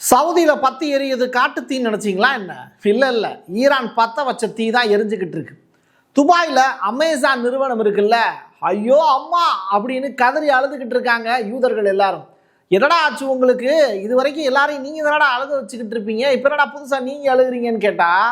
சவுதியில் பத்தி எரியுது காட்டு தீன்னு நினச்சிங்களா என்ன? இல்லை, ஈரான் பற்ற வச்ச தீ தான் எரிஞ்சுக்கிட்டு இருக்கு. துபாயில் அமேசான் நிறுவனம் இருக்குல்ல, ஐயோ அம்மா அப்படின்னு கதறி அழுதுகிட்டு இருக்காங்க யூதர்கள் எல்லாரும். என்னடா ஆச்சு உங்களுக்கு? இது வரைக்கும் எல்லாரையும் நீங்கள் தானடா அழுக வச்சுக்கிட்டு இருப்பீங்க, இப்போ என்னடா புதுசாக நீங்கள் அழுகுறீங்கன்னு கேட்டால்,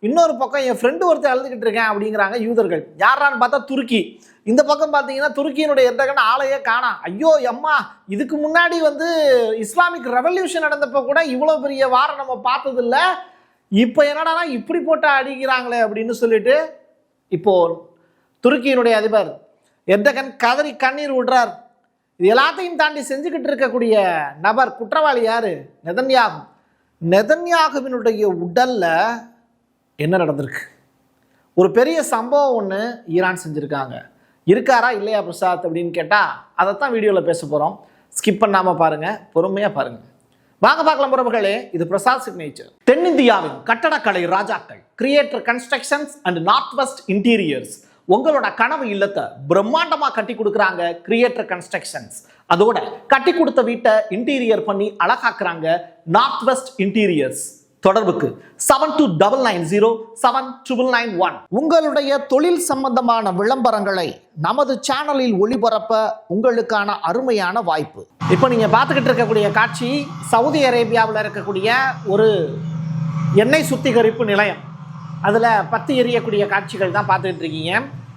இன்னொரு பக்கம் என் ஃப்ரெண்டு ஒருத்தர் அழுதுகிட்டு இருக்கேன் அப்படிங்கிறாங்க யூதர்கள். யாரான்னு பார்த்தா துருக்கி. இந்த பக்கம் பார்த்தீங்கன்னா துருக்கியினுடைய எர்டகன் ஆளையே காணாம். ஐயோ அம்மா, இதுக்கு முன்னாடி இஸ்லாமிக் ரெவல்யூஷன் நடந்தப்போ கூட இவ்வளோ பெரிய வாரம் நம்ம பார்த்ததில்ல, இப்போ என்னடா இப்படி போட்டு அடிக்கிறாங்களே அப்படின்னு சொல்லிட்டு இப்போ துருக்கியினுடைய அதிபர் எர்டகன் கதறி கண்ணீர் விடுறார். இது எல்லாத்தையும் தாண்டி செஞ்சுக்கிட்டு இருக்கக்கூடிய நபர் குற்றவாளி யாரு? நெதன்யாகு. நெதன்யாகுவினுடைய உடல்ல என்ன நடந்திருக்கு? ஒரு பெரிய சம்பவம் ஒன்று ஈரான் செஞ்சுருக்காங்க. இருக்காரா இல்லையா பிரசாத் அப்படின்னு கேட்டால் அதைத்தான் வீடியோவில் பேச போகிறோம். ஸ்கிப் பண்ணாமல் பாருங்கள், பொறுமையாக பாருங்கள். வாங்க பார்க்கலாம் உறவுகளே, இது பிரசாத் சிக்னேச்சர். தென்னிந்தியாவின் கட்டடக்கலை ராஜாக்கள் creator constructions and north west interiors உங்களோட கனவு இல்லத்தை பிரம்மாண்டமாக கட்டி கொடுக்குறாங்க கிரியேட்டர் கன்ஸ்ட்ரக்ஷன்ஸ். அதோட கட்டி கொடுத்த வீட்டை இன்டீரியர் பண்ணி அழகாக்குறாங்க நார்த் வெஸ்ட் இன்டீரியர்ஸ். தொடர்புக்கு 72907991. உங்களுடைய தொழில் சம்பந்தமான விளம்பரங்களை நமது சேனலில் ஒளிபரப்ப உங்களுக்கான அருமையான வாய்ப்பு. இப்போ நீங்க பார்த்துக்கிட்டு இருக்கக்கூடிய காட்சி சவுதி அரேபியாவில் இருக்கக்கூடிய ஒரு எண்ணெய் சுத்திகரிப்பு நிலையம். அதில் பத்தி எரியக்கூடிய காட்சிகள் தான் பார்த்துக்கிட்டு இருக்கீங்க.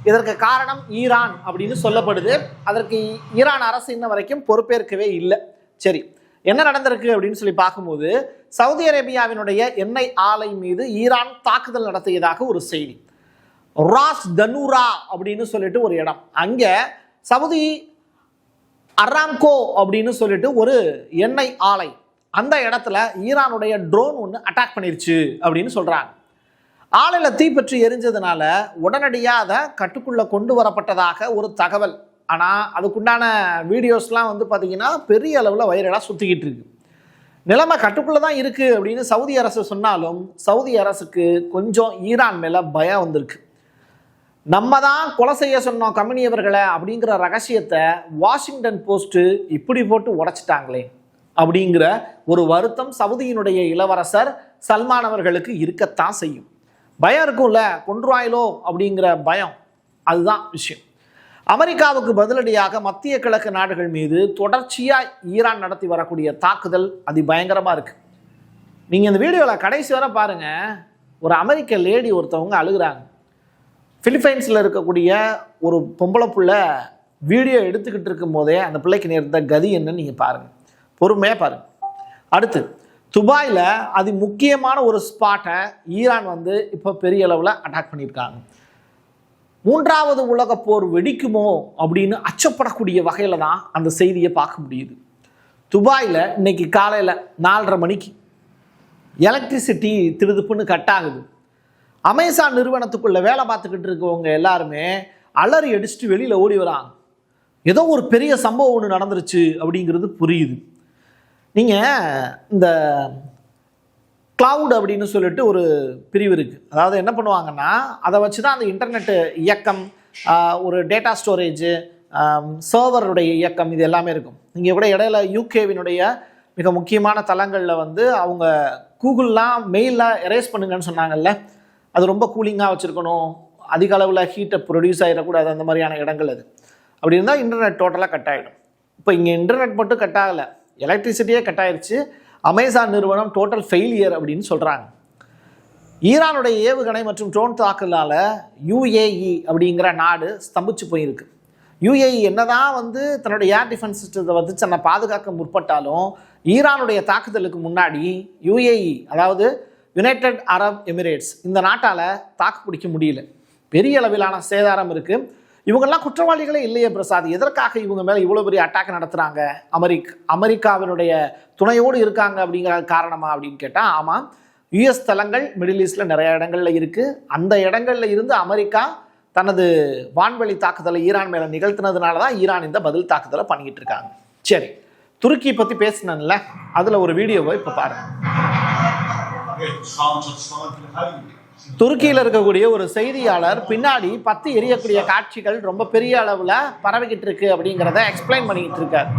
இதற்கு காரணம் ஈரான் அப்படின்னு சொல்லப்படுது. அதற்கு ஈரான் அரசு இன்ன வரைக்கும் பொறுப்பேற்கவே இல்லை. சரி, என்ன நடந்திருக்கு அப்படின்னு சொல்லி பார்க்கும்போது, சவுதி அரேபியாவினுடைய எண்ணெய் ஆலை மீது ஈரான் தாக்குதல் நடத்தியதாக ஒரு செய்தி. ராஸ் தனூரா அப்படின்னு சொல்லிட்டு ஒரு இடம், அங்கே சவுதி அராம்கோ அப்படின்னு சொல்லிட்டு ஒரு எண்ணெய் ஆலை, அந்த இடத்துல ஈரானுடைய ட்ரோன் ஒன்று அட்டாக் பண்ணிருச்சு அப்படின்னு சொல்றாங்க. ஆலையில் தீப்பற்றி எரிஞ்சதுனால உடனடியாக அதை கட்டுக்குள்ள கொண்டு வரப்பட்டதாக ஒரு தகவல். ஆனால் அதுக்குண்டான வீடியோஸ்லாம் பார்த்தீங்கன்னா பெரிய அளவில் வைரலாக சுற்றிக்கிட்டு இருக்கு. நிலைமை கட்டுக்குள்ளே தான் இருக்குது அப்படின்னு சவுதி அரசு சொன்னாலும் சவுதி அரசுக்கு கொஞ்சம் ஈரான் மேலே பயம் வந்திருக்கு. நம்ம தான் கொலை செய்ய சொன்னோம் கம்பெனியவர்களை அப்படிங்கிற ரகசியத்தை வாஷிங்டன் போஸ்ட்டு இப்படி போட்டு உடைச்சிட்டாங்களே அப்படிங்கிற ஒரு வருத்தம் சவுதியினுடைய இளவரசர் சல்மான் அவர்களுக்கு இருக்கத்தான் செய்யும். பயம் இருக்கும்ல, கொன்றுவாயிலோ அப்படிங்கிற பயம், அதுதான் விஷயம். அமெரிக்காவுக்கு பதிலடியாக மத்திய கிழக்கு நாடுகள் மீது தொடர்ச்சியாக ஈரான் நடத்தி வரக்கூடிய தாக்குதல் அதிபயங்கரமாக இருக்குது. நீங்கள் இந்த வீடியோவில் கடைசி வரை பாருங்கள். ஒரு அமெரிக்க லேடி ஒருத்தவங்க அழுகுறாங்க. பிலிப்பைன்ஸில் இருக்கக்கூடிய ஒரு பொம்பளை புள்ள வீடியோ எடுத்துக்கிட்டு இருக்கும் போதே அந்த பிள்ளைக்கு நேர்ந்த கதி என்னன்னு நீங்கள் பாருங்கள், பொறுமையாக பாருங்கள். அடுத்து துபாயில் அதி முக்கியமான ஒரு ஸ்பாட்டை ஈரான் இப்போ பெரிய அளவில் அட்டாக் பண்ணியிருக்காங்க. மூன்றாவது உலக போர் வெடிக்குமோ அப்படின்னு அச்சப்படக்கூடிய வகையில் தான் அந்த செய்தியை பார்க்க முடியுது. துபாயில் இன்னைக்கு காலையில் 4:30 மணிக்கு எலக்ட்ரிசிட்டி திருதுப்புன்னு கட் ஆகுது. அமேசான் நிறுவனத்துக்குள்ளே வேலை பார்த்துக்கிட்டு இருக்கவங்க எல்லாருமே அலறி அடிச்சுட்டு வெளியில் ஓடி வராங்க. ஏதோ ஒரு பெரிய சம்பவம் ஒன்று நடந்துருச்சு அப்படிங்கிறது புரியுது. நீங்கள் இந்த கிளவுட் அப்படின்னு சொல்லிட்டு ஒரு பிரிவு இருக்குது. அதாவது என்ன பண்ணுவாங்கன்னா, அதை வச்சு தான் அந்த இன்டர்நெட்டு இயக்கம், ஒரு டேட்டா ஸ்டோரேஜு, சர்வருடைய இயக்கம், இது எல்லாமே இருக்கும். நீங்கள் கூட இடையில யூகேவினுடைய மிக முக்கியமான தளங்களில் அவங்க கூகுள்லாம் மெயிலில் எரேஸ் பண்ணுங்கன்னு சொன்னாங்கல்ல, அது ரொம்ப கூலிங்காக வச்சுருக்கணும், அதிக அளவில் ஹீட்டை ப்ரொடியூஸ் ஆகிடக்கூடாது, அந்த மாதிரியான இடங்கள் அது. அப்படி இருந்தால் இன்டர்நெட் டோட்டலாக கட் ஆகிடும். இப்போ இங்கே இன்டர்நெட் மட்டும் கட் ஆகலை, எலக்ட்ரிசிட்டியே கட் ஆயிடுச்சு. அமேசான் நிறுவனம் டோட்டல் ஃபெயிலியர் அப்படின்னு சொல்கிறாங்க. ஈரானுடைய ஏவுகணை மற்றும் ட்ரோன் தாக்குதலால் யுஏஇ அப்படிங்கிற நாடு ஸ்தம்பிச்சு போயிருக்கு. யுஏஇ என்னதான் தன்னுடைய ஏர் டிஃபென்ஸ் சிஸ்டத்தை தன்னை பாதுகாக்க முற்பட்டாலும் ஈரானுடைய தாக்குதலுக்கு முன்னாடி யுஏஇ, அதாவது யுனைடெட் அரப் எமிரேட்ஸ், இந்த நாட்டால் தாக்கு பிடிக்க முடியல. பெரிய அளவிலான சேதாரம் இருக்குது. இவங்கெல்லாம் குற்றவாளிகளே இல்லையே பிரசாத், எதற்காக இவங்க மேலே இவ்வளோ பெரிய அட்டாக் நடத்துகிறாங்க? அமெரிக்காவினுடைய துணையோடு இருக்காங்க அப்படிங்கிற காரணமா அப்படின்னு கேட்டால், ஆமாம், யுஎஸ் தளங்கள் மிடில் ஈஸ்டில் நிறைய இடங்களில் இருக்குது. அந்த இடங்களில் இருந்து அமெரிக்கா தனது வான்வெளி தாக்குதலை ஈரான் மேலே நிகழ்த்தினதுனால தான் ஈரான் இந்த பதில் தாக்குதலை பண்ணிக்கிட்டு இருக்காங்க. சரி, துருக்கி பற்றி பேசினேன்ல, அதில் ஒரு வீடியோவை இப்போ பாருங்கள். துருக்கியில் இருக்கக்கூடிய ஒரு செய்தியாளர் பின்னாடி பத்து எரியக்கூடிய காட்சிகள் ரொம்ப பெரிய அளவில் பரவிக்கிட்டு இருக்கு அப்படிங்கிறத எக்ஸ்பிளைன் பண்ணிக்கிட்டு இருக்கார்.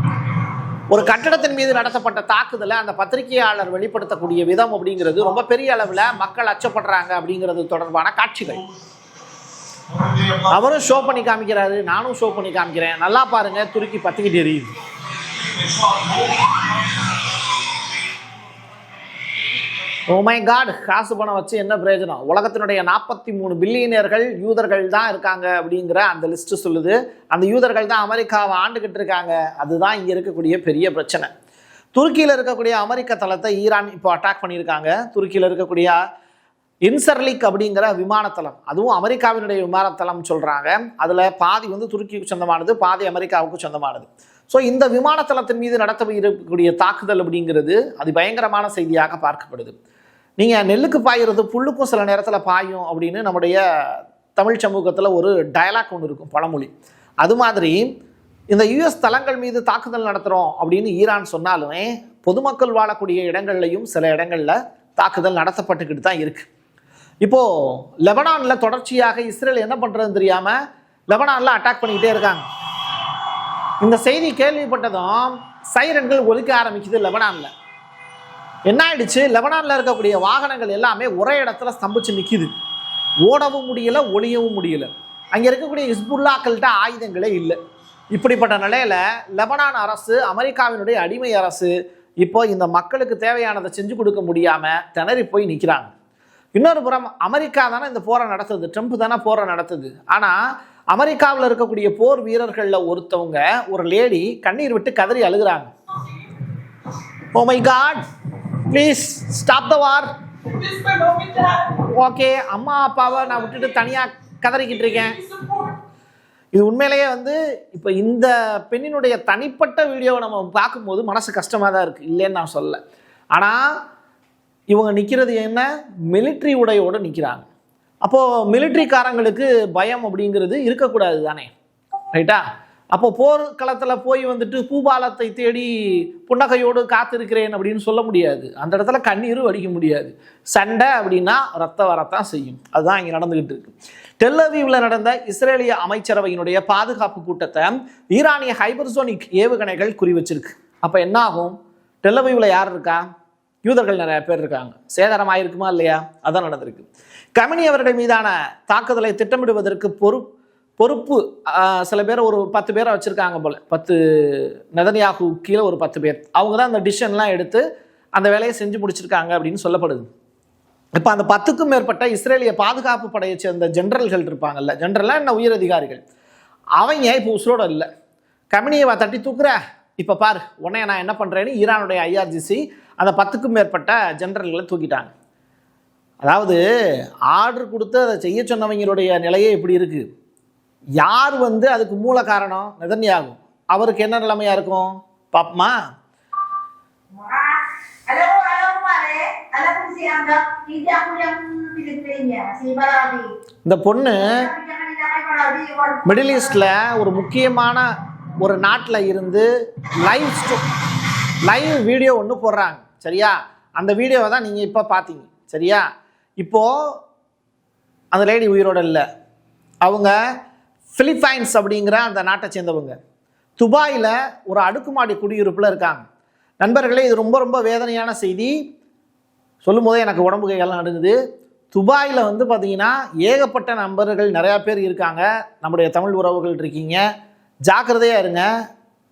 ஒரு கட்டடத்தின் மீது நடத்தப்பட்ட தாக்குதலை அந்த பத்திரிகையாளர் வெளிப்படுத்தக்கூடிய விதம் அப்படிங்கிறது ரொம்ப பெரிய அளவில் மக்கள் அச்சப்படுறாங்க அப்படிங்கிறது தொடர்பான காட்சிகள். அவரும் ஷோ பண்ணி காமிக்கிறாரு, நானும் ஷோ பண்ணி காமிக்கிறேன். நல்லா பாருங்க, துருக்கி பத்திக்கிட்டு எரியுது. ஓ மை காட், காசு பணம் வச்சு என்ன பிரயோஜனம்? உலகத்தினுடைய 43 பில்லியனர்கள் யூதர்கள் தான் இருக்காங்க அப்படிங்கிற அந்த லிஸ்ட் சொல்லுது. அந்த யூதர்கள் தான் அமெரிக்காவை ஆண்டுகிட்டு இருக்காங்க. அதுதான் இங்கே இருக்கக்கூடிய பெரிய பிரச்சனை. துருக்கியில் இருக்கக்கூடிய அமெரிக்க தளத்தை ஈரான் இப்போ அட்டாக் பண்ணியிருக்காங்க. துருக்கியில் இருக்கக்கூடிய இன்சர்லிக் அப்படிங்கிற விமானத்தளம், அதுவும் அமெரிக்காவினுடைய விமானத்தளம் சொல்கிறாங்க. அதில் பாதி வந்து துருக்கிக்கு சொந்தமானது, பாதி அமெரிக்காவுக்கு சொந்தமானது. ஸோ இந்த விமானத்தளத்தின் மீது நடத்த இருக்கக்கூடிய தாக்குதல் அப்படிங்கிறது அது பயங்கரமான செய்தியாக பார்க்கப்படுது. நீங்கள் நெல்லுக்கு பாயிறது புல்லுக்கும் சில நேரத்தில் பாயும் அப்படின்னு நம்முடைய தமிழ் சமூகத்தில் ஒரு டயலாக் ஒன்று இருக்கும், பழமொழி. அது மாதிரி இந்த யுஎஸ் தளங்கள் மீது தாக்குதல் நடத்துகிறோம் அப்படின்னு ஈரான் சொன்னாலுமே பொதுமக்கள் வாழக்கூடிய இடங்கள்லையும் சில இடங்களில் தாக்குதல் நடத்தப்பட்டுக்கிட்டு தான் இருக்குது. இப்போது லெபனானில் தொடர்ச்சியாக இஸ்ரேல் என்ன பண்ணுறதுன்னு தெரியாமல் லெபனானில் அட்டாக் பண்ணிக்கிட்டே இருக்காங்க. இந்த செய்தி கேள்விப்பட்டதும் சைரன்கள் ஒலிக்க ஆரம்பிக்குது லெபனானில். என்ன ஆயிடுச்சு, லெபனானில் இருக்கக்கூடிய வாகனங்கள் எல்லாமே ஒரே இடத்துல ஸ்தம்பிச்சு நிற்கிது. ஓடவும் முடியல, ஒளியவும் முடியல. அங்கே இருக்கக்கூடிய ஹிஸ்புல்லாக்கள்கிட்ட ஆயுதங்களே இல்லை. இப்படிப்பட்ட நிலையில் லெபனான் அரசு, அமெரிக்காவினுடைய அடிமை அரசு, இப்போ இந்த மக்களுக்கு தேவையானதை செஞ்சு கொடுக்க முடியாமல் திணறி போய் நிற்கிறாங்க. இன்னொரு புறம் அமெரிக்கா தானே இந்த போரை நடத்துது, ட்ரம்ப் தானே போரை நடத்துது. ஆனால் அமெரிக்காவில் இருக்கக்கூடிய போர் வீரர்களில் ஒருத்தவங்க, ஒரு லேடி கண்ணீர் விட்டு கதறி அழுகிறாங்க. Oh my God, please stop the war. Okay, அம்மா அப்பாவை நான் விட்டுட்டு தனியாக கதறிக்கிட்டு இருக்கேன். இது உண்மையிலேயே வந்து இப்போ இந்த பெண்ணினுடைய தனிப்பட்ட வீடியோவை நம்ம பார்க்கும்போது மனசு கஷ்டமாக தான் இருக்குது, இல்லைன்னு நான் சொல்ல. ஆனால் இவங்க நிற்கிறது என்ன, மிலிட்ரி உடையோடு நிற்கிறாங்க. அப்போது மிலிட்ரிக்காரங்களுக்கு பயம் அப்படிங்கிறது இருக்கக்கூடாது தானே, ரைட்டா? அப்போது போர்க்களத்தில் போய் வந்துட்டு பூபாலத்தை தேடி புன்னகையோடு காத்திருக்கிறேன் அப்படின்னு சொல்ல முடியாது. அந்த இடத்துல கண்ணீரும் வடிக்க முடியாது. சண்டை அப்படின்னா ரத்தம் வரத்தான் செய்யும். அதுதான் இங்கே நடந்துகிட்டு இருக்கு. டெல் அவீவில் நடந்த இஸ்ரேலிய அமைச்சரவையினுடைய பாதுகாப்பு கூட்டத்தை ஈரானிய ஹைபர்சோனிக் ஏவுகணைகள் குறி வச்சிருக்கு. அப்போ என்ன ஆகும்? டெல் அவீவில் யார் இருக்கா? யூதர்கள் நிறைய பேர் இருக்காங்க. சேதாரம் ஆயிருக்குமா இல்லையா? அதான் நடந்திருக்கு. கமினி அவர்கள் மீதான தாக்குதலை திட்டமிடுவதற்கு பொறுப்பு சில பேர், ஒரு 10 பேரை வச்சுருக்காங்க போல். 10 நெதன்யாகு கீழே ஒரு 10 பேர். அவங்க தான் அந்த டிசிஷன்லாம் எடுத்து அந்த வேலையை செஞ்சு முடிச்சிருக்காங்க அப்படின்னு சொல்லப்படுது. இப்போ அந்த 10க்கும் மேற்பட்ட இஸ்ரேலிய பாதுகாப்பு படையை சேர்ந்த ஜெனரல்கள் இருப்பாங்கல்ல, ஜெனரலாக என்ன உயர் அதிகாரிகள், அவங்க இப்போ உசுரோட இல்லை. கமினியை தட்டி தூக்குற, இப்போ பாரு உன்னைய நான் என்ன பண்ணுறேன்னு ஈரானுடைய IRGC அந்த 10க்கும் மேற்பட்ட ஜெனரல்களை தூக்கிட்டாங்க. அதாவது ஆர்டர் கொடுத்து அதை செய்ய சொன்னவங்களுடைய நிலையே இப்படி இருக்குது. யார் வந்து அதுக்கு மூல காரணம்? நெதன்யாகு. அவருக்கு என்ன நிலைமையா இருக்கும் பாப்பமா? இந்த பொண்ணு மிடில் ஈஸ்ட்ல ஒரு முக்கியமான ஒரு நாட்டில் இருந்து லைவ் வீடியோ ஒன்று போடுறாங்க, சரியா? அந்த வீடியோவை தான் நீங்கள் இப்போ பார்த்தீங்க, சரியா? இப்போது அந்த லேடி உயிரோடு இல்லை. அவங்க பிலிப்பைன்ஸ் அப்படிங்கிற அந்த நாட்டை சேர்ந்தவங்க. துபாயில் ஒரு அடுக்குமாடி குடியிருப்பில் இருக்காங்க. நண்பர்களே, இது ரொம்ப ரொம்ப வேதனையான செய்தி. சொல்லும் போதே எனக்கு உடம்பு கையெல்லாம் நடுங்குது. துபாயில் வந்து பார்த்தீங்கன்னா ஏகப்பட்ட நண்பர்கள் நிறையா பேர் இருக்காங்க. நம்முடைய தமிழ் உறவுகள் இருக்கீங்க, ஜாக்கிரதையாக இருங்க.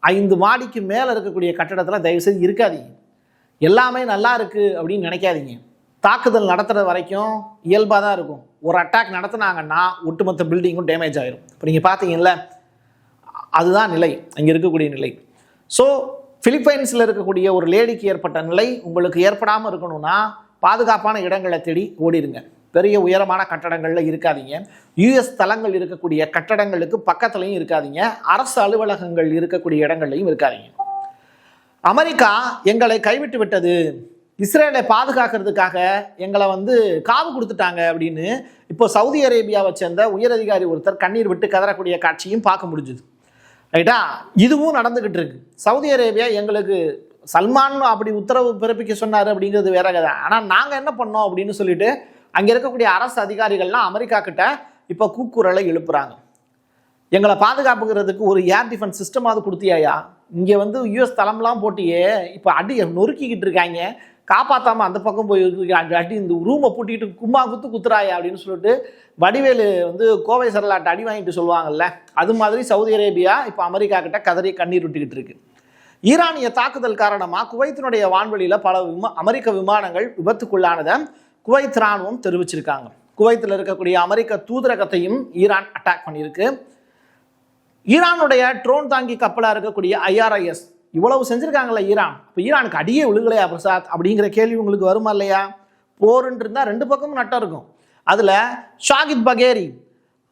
5 மாடிக்கு மேலே இருக்கக்கூடிய கட்டடத்தில் தயவுசெய்து இருக்காதீங்க. எல்லாமே நல்லா இருக்குது அப்படின்னு நினைக்காதீங்க. தாக்குதல் நடத்துகிற வரைக்கும் இயல்பாக தான் இருக்கும். ஒரு அட்டாக் நடத்துனாங்கன்னா ஒட்டுமொத்த பில்டிங்கும் டேமேஜ் ஆகிரும். இப்போ நீங்கள் பார்த்தீங்கல்ல, அதுதான் நிலை, அங்கே இருக்கக்கூடிய நிலை. ஸோ பிலிப்பைன்ஸில் இருக்கக்கூடிய ஒரு லேடிக்கு ஏற்பட்ட நிலை உங்களுக்கு ஏற்படாமல் இருக்கணும்னா பாதுகாப்பான இடங்களை தேடி ஓடிடுங்க. பெரிய உயரமான கட்டடங்களில் இருக்காதீங்க. யுஎஸ் தளங்கள் இருக்கக்கூடிய கட்டடங்களுக்கு பக்கத்துலையும் இருக்காதீங்க. அரசு அலுவலகங்கள் இருக்கக்கூடிய இடங்கள்லையும் இருக்காதீங்க. அமெரிக்கா எங்களை கைவிட்டு விட்டது, இஸ்ரேலை பாதுகாக்கிறதுக்காக எங்களை வந்து காவு கொடுத்துட்டாங்க அப்படின்னு இப்போ சவுதி அரேபியாவை சேர்ந்த உயரதிகாரி ஒருத்தர் கண்ணீர் விட்டு கதறக்கூடிய காட்சியும் பார்க்க முடிஞ்சுது, ரைட்டா? இதுவும் நடந்துக்கிட்டு இருக்கு. சவுதி அரேபியா எங்களுக்கு சல்மான் அப்படி உத்தரவு பிறப்பிக்க சொன்னார் அப்படிங்கிறது வேற கதை. ஆனால் நாங்கள் என்ன பண்ணோம் அப்படின்னு சொல்லிட்டு அங்கே இருக்கக்கூடிய அரசு அதிகாரிகள்லாம் அமெரிக்கா கிட்ட இப்போ கூக்குரலை எழுப்புறாங்க. எங்களை பாதுகாப்புக்கிறதுக்கு ஒரு ஏர் டிஃபென்ஸ் சிஸ்டமாவது கொடுத்தியாயா? இங்கே வந்து யூஎஸ் தளம்லாம் போட்டியே இப்போ அடி நொறுக்கிக்கிட்டு இருக்காங்க, காப்பாற்றாமல் அந்த பக்கம் போய் அடி இந்த ரூமை பூட்டிக்கிட்டு கும்மா குத்துறாயா அப்படின்னு சொல்லிட்டு வடிவேலு வந்து கோவை சரலாட்டை அடி வாங்கிட்டு சொல்லுவாங்கல்ல, அது மாதிரி சவுதி அரேபியா இப்போ அமெரிக்கா கிட்ட கதறி கண்ணீர் விட்டுக்கிட்டு இருக்கு. ஈரானிய தாக்குதல் காரணமாக குவைத்தினுடைய வான்வெளியில் பல அமெரிக்க விமானங்கள் விபத்துக்குள்ளானதை குவைத் இராணுவம் தெரிவிச்சிருக்காங்க. குவைத்தில் இருக்கக்கூடிய அமெரிக்க தூதரகத்தையும் ஈரான் அட்டாக் பண்ணியிருக்கு. ஈரானுடைய ட்ரோன் தாங்கி கப்பலாக இருக்கக்கூடிய IRIS இவ்வளவு செஞ்சுருக்காங்களே ஈரான், இப்போ ஈரானுக்கு அடியே விழுகலையா பிரசாத் அப்படிங்கிற கேள்வி உங்களுக்கு வருமா இல்லையா? போருன்னு இருந்தால் ரெண்டு பக்கமும் நட்டம் இருக்கும். அதில் ஷாகித் பகேரி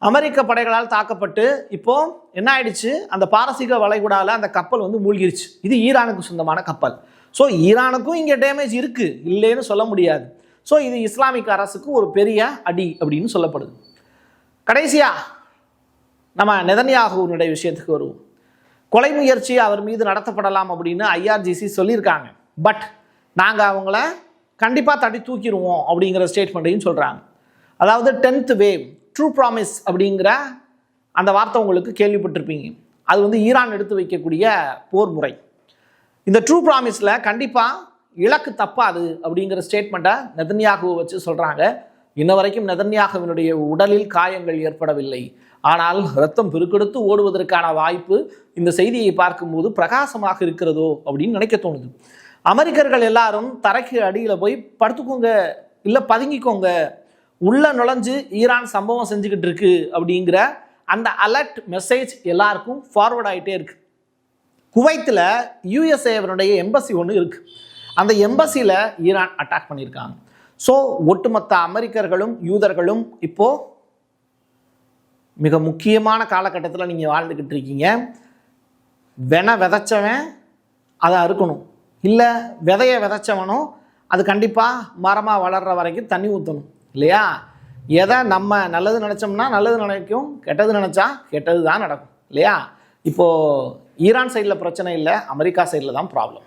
அமெரிக்க படைகளால் தாக்கப்பட்டு இப்போ என்ன ஆயிடுச்சு, அந்த பாரசீக வளைகுடாவில் அந்த கப்பல் வந்து மூழ்கிருச்சு. இது ஈரானுக்கு சொந்தமான கப்பல். ஸோ ஈரானுக்கும் இங்கே டேமேஜ் இருக்குது, இல்லைன்னு சொல்ல முடியாது. ஸோ இது இஸ்லாமிக் அரசுக்கு ஒரு பெரிய அடி அப்படின்னு சொல்லப்படுது. கடைசியாக நம்ம நெதன்யாகுவினுடைய விஷயத்துக்கு வருவோம். கொலை முயற்சி அவர் மீது நடத்தப்படலாம் அப்படின்னு IRGC சொல்லியிருக்காங்க. பட் நாங்கள் அவங்கள கண்டிப்பாக தட்டி தூக்கிடுவோம் அப்படிங்கிற ஸ்டேட்மெண்ட்டையும் சொல்கிறாங்க. அதாவது 10th வேவ் ட்ரூ ப்ராமிஸ் அப்படிங்கிற அந்த வார்த்தை உங்களுக்கு கேள்விப்பட்டிருப்பீங்க. அது வந்து ஈரான் எடுத்து வைக்கக்கூடிய போர் முறை. இந்த ட்ரூ ப்ராமிஸில் கண்டிப்பாக இலக்கு தப்பாது அப்படிங்கிற ஸ்டேட்மெண்ட்டை நெதன்யாகுவை வச்சு சொல்கிறாங்க. இன்ன வரைக்கும் நெதன்யாகுவினுடைய உடலில் காயங்கள் ஏற்படவில்லை, ஆனால் ரத்தம் பெருக்கெடுத்து ஓடுவதற்கான வாய்ப்பு இந்த செய்தியை பார்க்கும்போது பிரகாசமாக இருக்கிறதோ அப்படின்னு நினைக்க தோணுது. அமெரிக்கர்கள் எல்லாரும் தரைக்கு அடியில் போய் படுத்துக்கோங்க, இல்லை பதுங்கிக்கோங்க, உள்ள நுழைஞ்சு ஈரான் சம்பவம் செஞ்சுக்கிட்டு இருக்கு அப்படிங்கிற அந்த அலர்ட் மெசேஜ் எல்லாருக்கும் ஃபார்வர்ட் ஆகிட்டே இருக்கு. குவைத்தில் USA எம்பசி ஒன்று இருக்கு. அந்த எம்பசியில் ஈரான் அட்டாக் பண்ணியிருக்காங்க. ஸோ ஒட்டுமொத்த அமெரிக்கர்களும் யூதர்களும் இப்போ மிக முக்கியமான காலகட்டத்தில் நீங்கள் வாழ்ந்துக்கிட்டு இருக்கீங்க. விதைச்சவன் அதை அறுக்கணும், இல்லை விதையை விதைச்சவனும் அது கண்டிப்பாக மரமாக வளர்கிற வரைக்கும் தண்ணி ஊற்றணும் இல்லையா? எதை நம்ம நல்லது நினச்சோம்னா நல்லது நினைக்கும், கெட்டது நினச்சா கெட்டது தான் நடக்கும் இல்லையா? இப்போது ஈரான் சைடில் பிரச்சனை இல்லை, அமெரிக்கா சைடில் தான் ப்ராப்ளம்.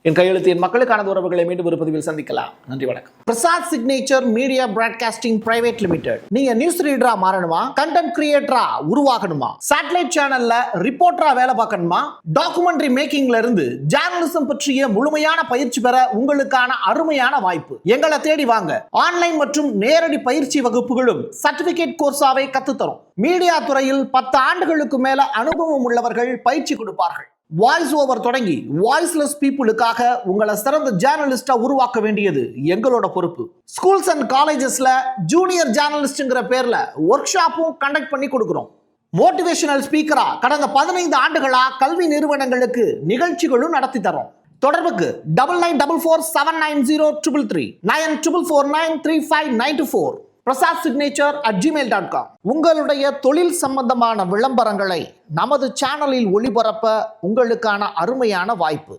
என் கையெழுத்து என் மக்களுக்கான உறவுகளை மீண்டும் ஒரு பதிவில் சந்திக்கலாம். நன்றி, வணக்கம். Prasad signature media broadcasting private limited. நீங்க நியூஸ் ரீடரா மாறணுமா, கண்டென்ட் கிரியேட்டரா உருவாகணுமா, சேட்டலைட் சேனல்ல ரிப்போர்ட்டரா வேலை பார்க்கணுமா, டாக்குமெண்ட்ரி மேக்கிங்ல இருந்து ஜேர்னலிசம் பற்றிய முழுமையான பயிற்சி பெற உங்களுக்கான அருமையான வாய்ப்பு. எங்களை தேடி வாங்க. ஆன்லைன் மற்றும் நேரடி பயிற்சி வகுப்புகளும் சர்டிபிகேட் கோர்ஸாவே கத்துத்தரும். மீடியா துறையில் 10 ஆண்டுகளுக்கு மேல அனுபவம் உள்ளவர்கள் பயிற்சி கொடுப்பார்கள். வாய்ஸ் ஓவர் தொடங்கி வாய்ஸ்லெஸ் பீப்புளுக்காக உங்களை சிறந்த ஜேர்னலிஸ்டா உருவாக்க வேண்டியது எங்களோட பொறுப்பு. ஸ்கூல்ஸ் அண்ட் காலேஜஸ்ல ஜூனியர் ஜேர்னலிஸ்ட்ங்கிற பேர்ல ஒர்க் ஷாப்பும் கண்டக்ட் பண்ணி கொடுக்கிறோம். மோட்டிவேஷனல் ஸ்பீக்கரா கடந்த 15 ஆண்டுகளா கல்வி நிறுவனங்களுக்கு நிகழ்ச்சிகளும் நடத்தி தரோம். தொடர்புக்கு 9944790333 94493594 prasad.signature@gmail.com. உங்களுடைய தொழில் சம்பந்தமான விளம்பரங்களை நமது சேனலில் ஒளிபரப்ப உங்களுக்கான அருமையான வாய்ப்பு.